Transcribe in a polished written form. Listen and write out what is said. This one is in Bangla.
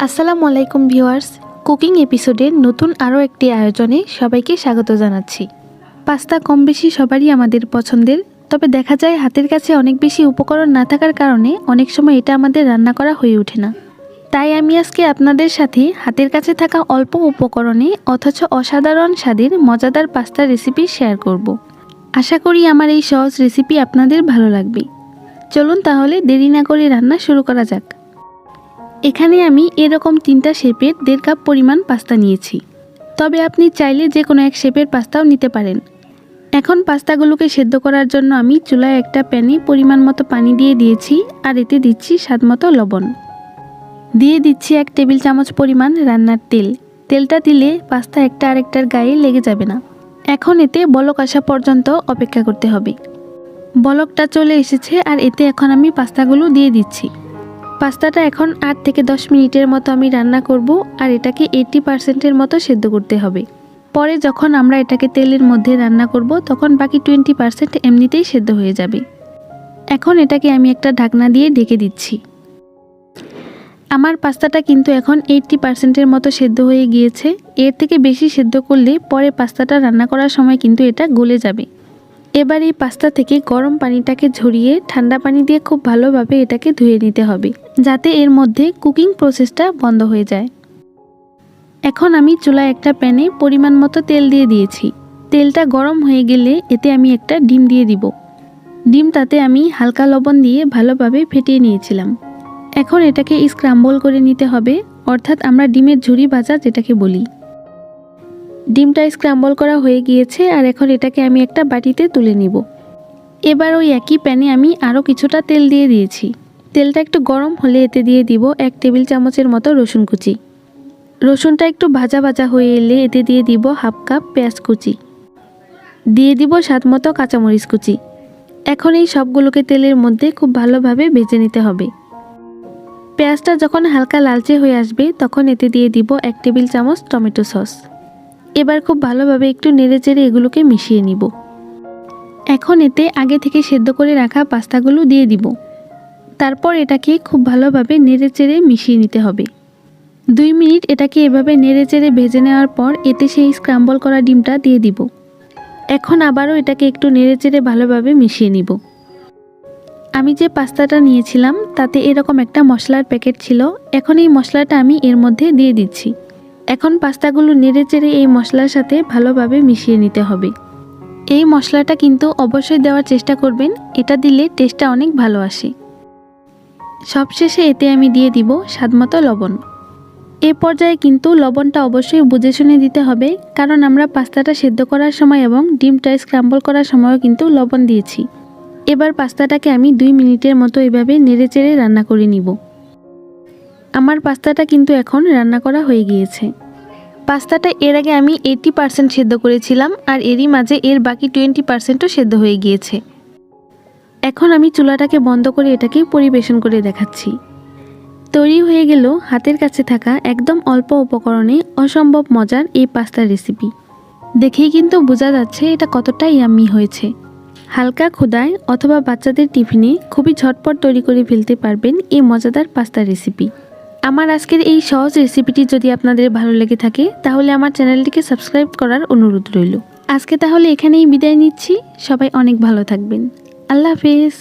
আসসালামু আলাইকুম ভিউয়ার্স, কুকিং এপিসোডের নতুন আরও একটি আয়োজনে সবাইকে স্বাগত জানাচ্ছি। পাস্তা কম বেশি সবারই আমাদের পছন্দের, তবে দেখা যায় হাতের কাছে অনেক বেশি উপকরণ না থাকার কারণে অনেক সময় এটা আমাদের রান্না করা হয়ে ওঠে না। তাই আমি আজকে আপনাদের সাথে হাতের কাছে থাকা অল্প উপকরণে অথচ অসাধারণ স্বাদের মজাদার পাস্তার রেসিপি শেয়ার করব। আশা করি আমার এই সহজ রেসিপি আপনাদের ভালো লাগবে। চলুন তাহলে দেরি না করে রান্না শুরু করা যাক। এখানে আমি এরকম 3টা শেপের 1.5 কাপ পরিমাণ পাস্তা নিয়েছি, তবে আপনি চাইলে যে কোনো এক শেপের পাস্তাও নিতে পারেন। এখন পাস্তাগুলোকে সেদ্ধ করার জন্য আমি চুলায় একটা প্যানে পরিমাণ মতো পানি দিয়ে দিয়েছি, আর এতে দিচ্ছি স্বাদমতো লবণ। দিয়ে দিচ্ছি 1 টেবিল চামচ পরিমাণ রান্নার তেল। তেলটা দিলে পাস্তা একটা আরেকটার গায়ে লেগে যাবে না। এখন এতে বলক আসা পর্যন্ত অপেক্ষা করতে হবে। বলকটা চলে এসেছে, আর এতে এখন আমি পাস্তাগুলো দিয়ে দিচ্ছি। পাস্তাটা এখন 8 থেকে 10 মিনিটের মতো আমি রান্না করব, আর এটাকে 80%-এর মতো সেদ্ধ করতে হবে। পরে যখন আমরা এটাকে তেলের মধ্যে রান্না করব তখন বাকি 20% এমনিতেই সেদ্ধ হয়ে যাবে। এখন এটাকে আমি একটা ঢাকনা দিয়ে ঢেকে দিচ্ছি। আমার পাস্তাটা কিন্তু এখন 80%-এর মতো সেদ্ধ হয়ে গিয়েছে। এর থেকে বেশি সেদ্ধ করলে পরে পাস্তাটা রান্না করার সময় কিন্তু এটা গলে যাবে। এবার এই পাস্তা থেকে গরম পানিটাকে ঝরিয়ে ঠান্ডা পানি দিয়ে খুব ভালোভাবে এটাকে ধুয়ে নিতে হবে, যাতে এর মধ্যে কুকিং প্রসেসটা বন্ধ হয়ে যায়। এখন আমি চুলায় একটা প্যানে পরিমাণ মতো তেল দিয়ে দিয়েছি। তেলটা গরম হয়ে গেলে এতে আমি একটা ডিম দিয়ে দিব। ডিমটাতে আমি হালকা লবণ দিয়ে ভালোভাবে ফেটিয়ে নিয়েছিলাম। এখন এটাকে স্ক্রাম্বল করে নিতে হবে, অর্থাৎ আমরা ডিমের ঝুরি ভাজা যেটাকে বলি। ডিমটা স্ক্রাম্বল করা হয়ে গিয়েছে, আর এখন এটাকে আমি একটা বাটিতে তুলে নিব। এবার ওই একই প্যানে আমি আরও কিছুটা তেল দিয়ে দিয়েছি। তেলটা একটু গরম হলে এতে দিয়ে দিব 1 টেবিল চামচের মতো রসুন কুচি। রসুনটা একটু ভাজা ভাজা হয়ে এলে এতে দিয়ে দিব 1/2 কাপ পেঁয়াজ কুচি। দিয়ে দিব স্বাদমতো কাঁচামরিচ কুচি। এখন এই সবগুলোকে তেলের মধ্যে খুব ভালোভাবে ভেজে নিতে হবে। পেঁয়াজটা যখন হালকা লালচে হয়ে আসবে তখন এতে দিয়ে দিব 1 টেবিল চামচ টমেটো সস। এবার খুব ভালোভাবে একটু নেড়েচেড়ে এগুলোকে মিশিয়ে নিব। এখন এতে আগে থেকে সেদ্ধ করে রাখা পাস্তাগুলো দিয়ে দিব। তারপর এটাকে খুব ভালোভাবে নেড়েচেড়ে মিশিয়ে নিতে হবে। 2 মিনিট এটাকে এভাবে নেড়েচেড়ে ভেজে নেওয়ার পর এতে সেই স্ক্রাম্বল করা ডিমটা দিয়ে দিব। এখন আবারও এটাকে একটু নেড়েচেড়ে ভালোভাবে মিশিয়ে নিব। আমি যে পাস্তাটা নিয়েছিলাম তাতে এরকম একটা মশলার প্যাকেট ছিল। এখন এই মশলাটা আমি এর মধ্যে দিয়ে দিচ্ছি। এখন পাস্তাগুলো নেড়েচেড়ে এই মশলার সাথে ভালোভাবে মিশিয়ে নিতে হবে। এই মশলাটা কিন্তু অবশ্যই দেওয়ার চেষ্টা করবেন, এটা দিলে টেস্টটা অনেক ভালো আসে। সবশেষে এতে আমি দিয়ে দিব স্বাদমতো লবণ। এই পর্যায়ে কিন্তু লবণটা অবশ্যই বুঝে শুনে দিতে হবে, কারণ আমরা পাস্তাটা সেদ্ধ করার সময় এবং ডিমটা স্ক্রাম্বল করার সময়ও কিন্তু লবণ দিয়েছি। এবার পাস্তাটাকে আমি 2 মিনিটের মতো এভাবে নেড়েচেড়ে রান্না করে নিব। আমার পাস্তাটা কিন্তু এখন রান্না করা হয়ে গিয়েছে। পাস্তাটা এর আগে আমি 80% সেদ্ধ করেছিলাম, আর এরই মাঝে এর বাকি 20%ও সেদ্ধ হয়ে গিয়েছে। এখন আমি চুলাটাকে বন্ধ করে এটাকে পরিবেশন করে দেখাচ্ছি। তৈরি হয়ে গেল হাতের কাছে থাকা একদম অল্প উপকরণে অসম্ভব মজার এই পাস্তার রেসিপি। দেখেই কিন্তু বোঝা যাচ্ছে এটা কতটা ইয়াম্মি হয়েছে। হালকা ক্ষুধায় অথবা বাচ্চাদের টিফিনে খুবই ঝটপট তৈরি করে ফেলতে পারবেন এই মজাদার পাস্তার রেসিপি। আমার আজকের এই সহজ রেসিপিটি যদি আপনাদের ভালো লেগে থাকে তাহলে আমার চ্যানেলটিকে সাবস্ক্রাইব করার অনুরোধ রইল। আজকে তাহলে এখানেই বিদায় নিচ্ছি। সবাই অনেক ভালো থাকবেন। আল্লাহ হাফেজ।